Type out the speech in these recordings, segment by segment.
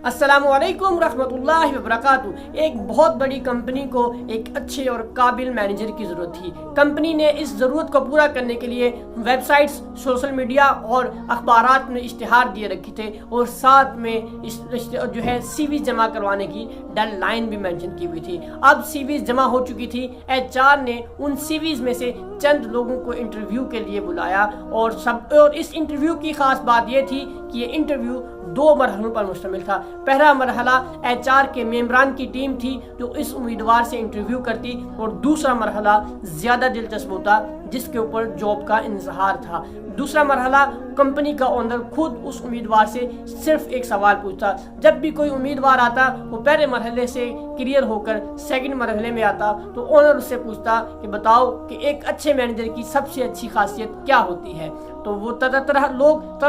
अस्सलामुअलैकुम रहमतुल्लाहि व बरकातुहू। एक बहुत बड़ी कंपनी को एक अच्छे और काबिल मैनेजर की ज़रूरत थी। कंपनी ने इस ज़रूरत को पूरा करने के लिए वेबसाइट्स, सोशल मीडिया और अखबारात में इश्तिहार दिए रखे थे और साथ में जो है सीवी जमा करवाने की डेडलाइन भी मेंशन की हुई थी। अब सीवी जमा हो चुकी थी। एचआर ने उन सीवीज में से चंद लोगों को इंटरव्यू के लिए बुलाया और इस इंटरव्यू की खास बात यह थी कि ये इंटरव्यू 2 मरहलों पर मुश्तमिल था। पहला मरहला एचआर के मेंबरान की टीम थी जो इस उम्मीदवार से इंटरव्यू करती, और दूसरा मरहला ज़्यादा दिलचस्प होता जिसके ऊपर जॉब का इंतज़ार था। दूसरा मरहला कंपनी का ओनर खुद उस उम्मीदवार से सिर्फ एक सवाल पूछता। जब भी कोई उम्मीदवार आता वो पहले मरहले से क्लियर होकर सेकंड मरहले में आता तो ओनर उससे पूछता कि बताओ कि एक अच्छे मैनेजर की सबसे अच्छी खासियत क्या होती है। तो वो तरह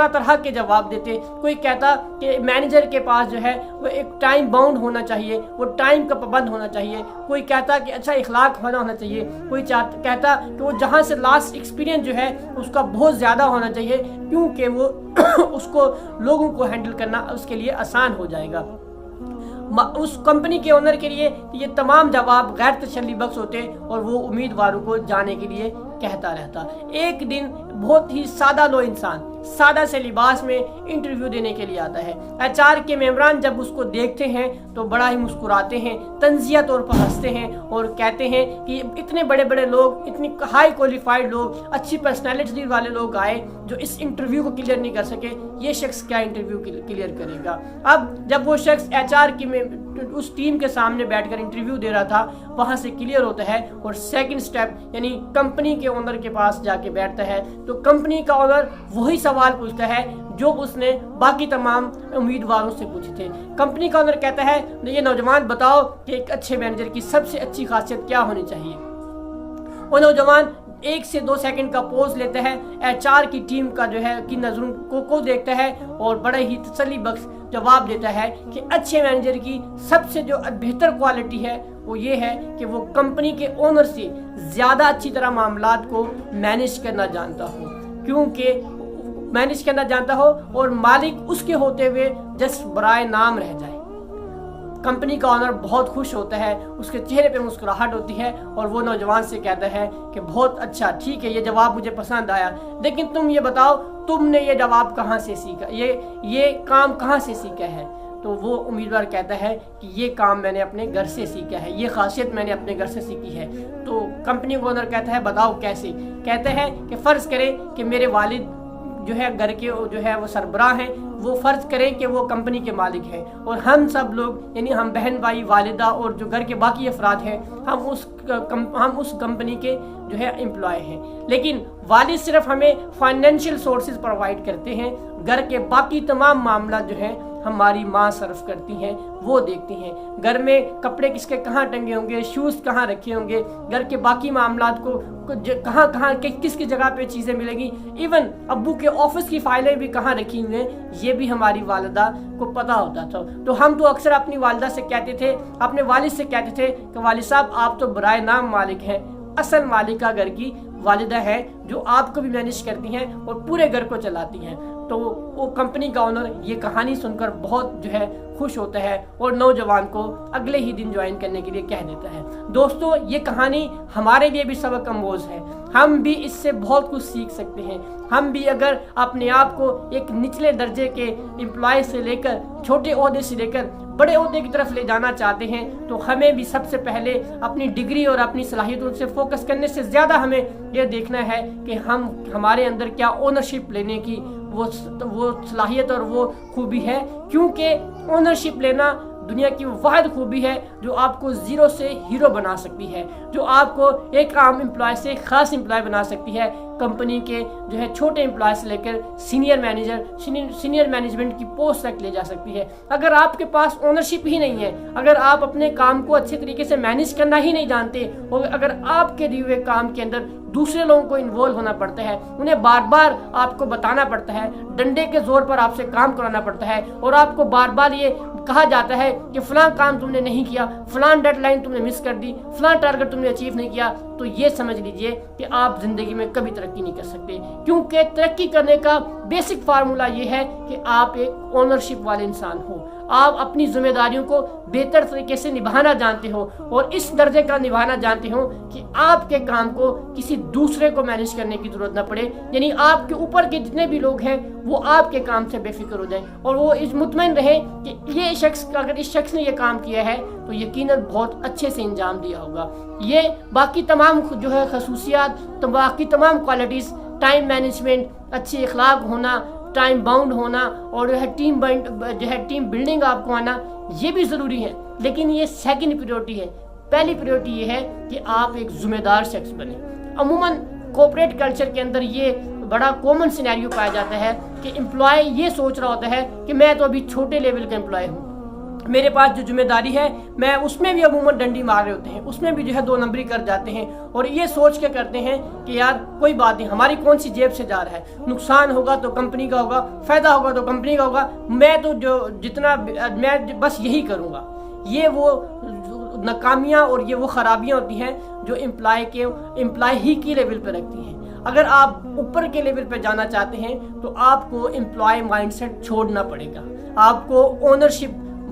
तरह के जवाब देते। कोई कहता कि मैनेजर के पास जो है वो एक टाइम बाउंड होना चाहिए, वो टाइम का पाबंद होना चाहिए। कोई कहता कि अच्छा इखलाक होना चाहिए। कोई कहता कि वो जहाँ से लास्ट एक्सपीरियंस जो है उसका बहुत ज़्यादा होना चाहिए, क्योंकि वो उसको लोगों को हैंडल करना उसके लिए आसान हो जाएगा। उस कंपनी के ओनर के लिए ये तमाम जवाब गैर तसल्ली बख्श होते और वो उम्मीदवारों को जाने के लिए कहता रहता। एक दिन बहुत ही सादा लो इंसान सादा से लिबास में इंटरव्यू देने के लिए आता है। एचआर के मेंबरान जब उसको देखते हैं तो बड़ा ही मुस्कुराते हैं, तंजिया तौर पर हंसते हैं और कहते हैं कि इतने बड़े बड़े लोग, इतनी हाई क्वालिफाइड लोग, अच्छी पर्सनैलिटी वाले लोग आए जो इस इंटरव्यू को क्लियर नहीं कर सके, ये शख्स क्या इंटरव्यू क्लियर करेगा। अब जब वो शख्स एचआर की उस टीम के सामने बैठकर इंटरव्यू दे रहा था वहां से क्लियर होता है और सेकंड स्टेप यानी कंपनी के ओनर के पास जाके बैठता है, तो कंपनी का ओनर वही सवाल पूछता है जो उसने बाकी तमाम उम्मीदवारों से पूछे थे। कंपनी का ओनर कहता है ये नौजवान बताओ कि एक अच्छे मैनेजर की सबसे अच्छी खासियत क्या होनी चाहिए। वो नौजवान 1 से 2 सेकंड का पोज लेता है, एचआर की टीम का जो है की नजरों को देखता है और बड़े ही तसल्ली बख्श जवाब देता है कि अच्छे मैनेजर की सबसे जो बेहतर क्वालिटी है वो ये है कि वो कंपनी के ओनर से ज़्यादा अच्छी तरह मामलात को मैनेज करना जानता हो, क्योंकि मैनेज करना जानता हो और मालिक उसके होते हुए जस्ट बराए नाम रह जाए। कंपनी का ओनर बहुत खुश होता है, उसके चेहरे पे मुस्कुराहट होती है और वो नौजवान से कहता है कि बहुत अच्छा, ठीक है, ये जवाब मुझे पसंद आया, लेकिन तुम ये बताओ तुमने ये जवाब कहाँ से सीखा, ये काम कहाँ से सीखा है। तो वो उम्मीदवार कहता है कि ये काम मैंने अपने घर से सीखा है, ये खासियत मैंने अपने घर से सीखी है। तो कंपनी का ओनर कहता है बताओ कैसे। कहते हैं कि फ़र्ज़ करें कि मेरे वालिद जो है घर के जो है वो सरबराह हैं, वो फ़र्ज़ करें कि वो कंपनी के मालिक हैं और हम सब लोग यानी हम बहन भाई, वालिदा और जो घर के बाकी अफराद हैं हम उस कंपनी के जो है एम्प्लॉय हैं। लेकिन वालिद सिर्फ हमें फाइनेंशियल सोर्सेज प्रोवाइड करते हैं, घर के बाकी तमाम मामला जो है हमारी माँ सर्व करती हैं, वो देखती हैं। घर में कपड़े किसके कहाँ टंगे होंगे, शूज़ कहाँ रखे होंगे, घर के बाकी मामलात को कहाँ किसकी जगह पे चीज़ें मिलेंगी, इवन अब्बू के ऑफिस की फाइलें भी कहाँ रखी हुई हैं, ये भी हमारी वालिदा को पता होता था। तो हम तो अक्सर अपनी वालिदा से कहते थे, अपने वालिद से कहते थे कि वालिद साहब आप तो बराए नाम मालिक हैं, असल मालिका घर की वालिदा है जो आपको भी मैनेज करती हैं और पूरे घर को चलाती हैं। तो वो कंपनी का ओनर ये कहानी सुनकर बहुत जो है खुश होता है और नौजवान को अगले ही दिन ज्वाइन करने के लिए कह देता है। दोस्तों, ये कहानी हमारे लिए भी सबक अमोज़ है, हम भी इससे बहुत कुछ सीख सकते हैं। हम भी अगर अपने आप को एक निचले दर्जे के एम्प्लॉय से लेकर, छोटे ओहदे से लेकर बड़े ओहदे की तरफ ले जाना चाहते हैं तो हमें भी सबसे पहले अपनी डिग्री और अपनी सलाहियतों से फोकस करने से ज़्यादा हमें यह देखना है कि हमारे अंदर क्या ओनरशिप लेने की वो सलाहियत और वो खूबी है, क्योंकि ओनरशिप लेना दुनिया की वाहिद खूबी है जो आपको ज़ीरो से हीरो बना सकती है, जो आपको एक आम एम्प्लॉय से ख़ास एम्प्लॉय बना सकती है, कंपनी के जो है छोटे एम्प्लॉय से लेकर सीनियर मैनेजमेंट की पोस्ट तक ले जा सकती है। अगर आपके पास ओनरशिप ही नहीं है, अगर आप अपने काम को अच्छे तरीके से मैनेज करना ही नहीं जानते और अगर आपके दिए हुए काम के अंदर दूसरे लोगों को इन्वॉल्व होना पड़ता है, उन्हें बार बार आपको बताना पड़ता है, डंडे के जोर पर आपसे काम कराना पड़ता है और आपको बार बार ये کہا جاتا ہے کہ فلاں کام تم نے نہیں کیا، فلاں ڈیڈ لائن تم نے مس کر دی، فلاں ٹارگٹ تم نے اچیو نہیں کیا، تو یہ سمجھ لیجئے کہ آپ زندگی میں کبھی ترقی نہیں کر سکتے، کیونکہ ترقی کرنے کا بیسک فارمولہ یہ ہے کہ آپ ایک اونرشپ والے انسان ہو، آپ اپنی ذمہ داریوں کو بہتر طریقے سے نبھانا جانتے ہو، اور اس درجے کا نبھانا جانتے ہو کہ آپ کے کام کو کسی دوسرے کو مینیج کرنے کی ضرورت نہ پڑے، یعنی آپ کے اوپر کے جتنے بھی لوگ ہیں وہ آپ کے کام سے بے فکر ہو جائیں، اور وہ اس مطمئن رہے کہ یہ شخص اگر اس شخص نے یہ کام کیا ہے تو یقیناً بہت اچھے سے انجام دیا ہوگا۔ یہ باقی تمام جو ہے خصوصیات، باقی تمام کوالٹیز، ٹائم مینجمنٹ، اچھے اخلاق ہونا، ٹائم باؤنڈ ہونا، اور جو ہے ٹیم بلڈنگ آپ کو آنا، یہ بھی ضروری ہے، لیکن یہ سیکنڈ پریورٹی ہے۔ پہلی پریورٹی یہ ہے کہ آپ ایک ذمہ دار شخص بنیں۔ عموماً کوپریٹ کلچر کے اندر یہ بڑا کامن سینیریو پایا جاتا ہے کہ امپلائی یہ سوچ رہا ہوتا ہے کہ میں تو ابھی چھوٹے لیول کا امپلائی ہوں، میرے پاس جو ذمہ داری ہے میں اس میں بھی عموماً ڈنڈی مار رہے ہوتے ہیں، اس میں بھی جو ہے 2 نمبری کر جاتے ہیں، اور یہ سوچ کے کرتے ہیں کہ یار کوئی بات نہیں، ہماری کون سی جیب سے جا رہا ہے، نقصان ہوگا تو کمپنی کا ہوگا، فائدہ ہوگا تو کمپنی کا ہوگا، میں تو میں بس یہی کروں گا۔ یہ وہ ناکامیاں اور یہ وہ خرابیاں ہوتی ہیں جو امپلائی ہی کی لیول پہ رکھتی ہیں۔ اگر آپ اوپر کے لیول پہ جانا چاہتے ہیں تو آپ کو امپلائی مائنڈ سیٹ چھوڑنا پڑے گا، آپ کو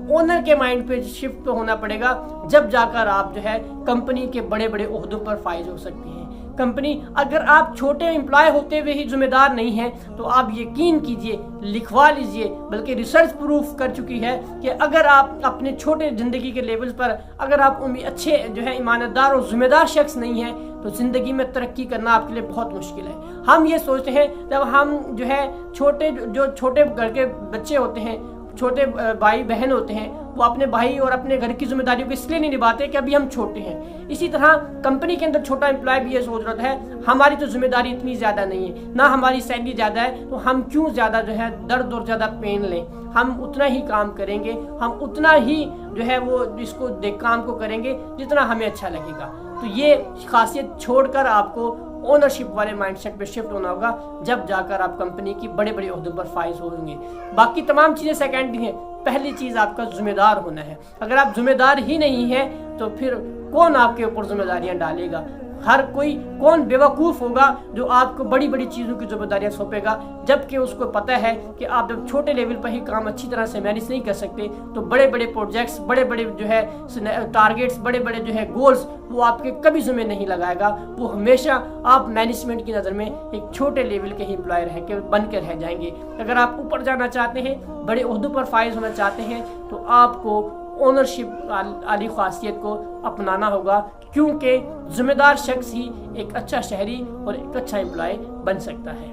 اونر کے مائنڈ پہ شفٹ ہونا پڑے گا، جب جا کر آپ جو ہے کمپنی کے بڑے بڑے عہدوں پر فائز ہو سکتے ہیں۔ اگر آپ چھوٹے امپلائی ہوتے ہوئے ہی ذمہ دار نہیں ہیں تو آپ یقین کیجئے، لکھوا لیجئے، بلکہ ریسرچ پروف کر چکی ہے کہ اگر آپ اپنے چھوٹے زندگی کے لیول پر اگر آپ اچھے جو ہے ایماندار اور ذمہ دار شخص نہیں ہیں تو زندگی میں ترقی کرنا آپ کے لیے بہت مشکل ہے۔ ہم یہ سوچتے ہیں جب ہم جو ہے چھوٹے گھر کے بچے ہوتے ہیں، چھوٹے بھائی بہن ہوتے ہیں، وہ اپنے بھائی اور اپنے گھر کی ذمہ داریوں کو اس لیے نہیں نبھاتے کہ ابھی ہم چھوٹے ہیں۔ اسی طرح کمپنی کے اندر چھوٹا امپلائی بھی یہ سوچ رہا ہے ہماری تو ذمہ داری اتنی زیادہ نہیں ہے، نہ ہماری سیلری زیادہ ہے، تو ہم کیوں زیادہ جو ہے درد اور زیادہ پین لیں، ہم اتنا ہی کام کریں گے، ہم اتنا ہی جو ہے وہ اس کو کام کو کریں گے جتنا ہمیں اچھا لگے گا۔ تو یہ خاصیت چھوڑ کر آپ کو اونرشپ والے مائنڈ سیٹ پہ شفٹ ہونا ہوگا، جب جا کر آپ کمپنی کی بڑے بڑے عہدوں پر فائز ہوں گے۔ باقی تمام چیزیں سیکنڈری ہیں، پہلی چیز آپ کا ذمہ دار ہونا ہے۔ اگر آپ ذمہ دار ہی نہیں ہیں تو پھر کون آپ کے اوپر ذمہ داریاں ڈالے گا؟ کون بیوقوف ہوگا جو آپ کو بڑی بڑی چیزوں کی ذمہ داریاں سونپے گا، جبکہ اس کو پتہ ہے کہ آپ جب چھوٹے لیول پر ہی کام اچھی طرح سے مینیج نہیں کر سکتے تو بڑے بڑے پروجیکٹس، بڑے بڑے جو ہے ٹارگیٹس، بڑے بڑے جو ہے گولز، وہ آپ کے کبھی ذمہ نہیں لگائے گا، وہ ہمیشہ آپ مینجمنٹ کی نظر میں ایک چھوٹے لیول کے ہی امپلائی بن کے رہ جائیں گے۔ اگر آپ اوپر جانا چاہتے ہیں، بڑے عہدوں پر فائز ہونا چاہتے ہیں تو آپ کو اونرشپ والی خاصیت کو اپنانا ہوگا، کیونکہ ذمہ دار شخص ہی ایک اچھا شہری اور ایک اچھا امپلائی بن سکتا ہے۔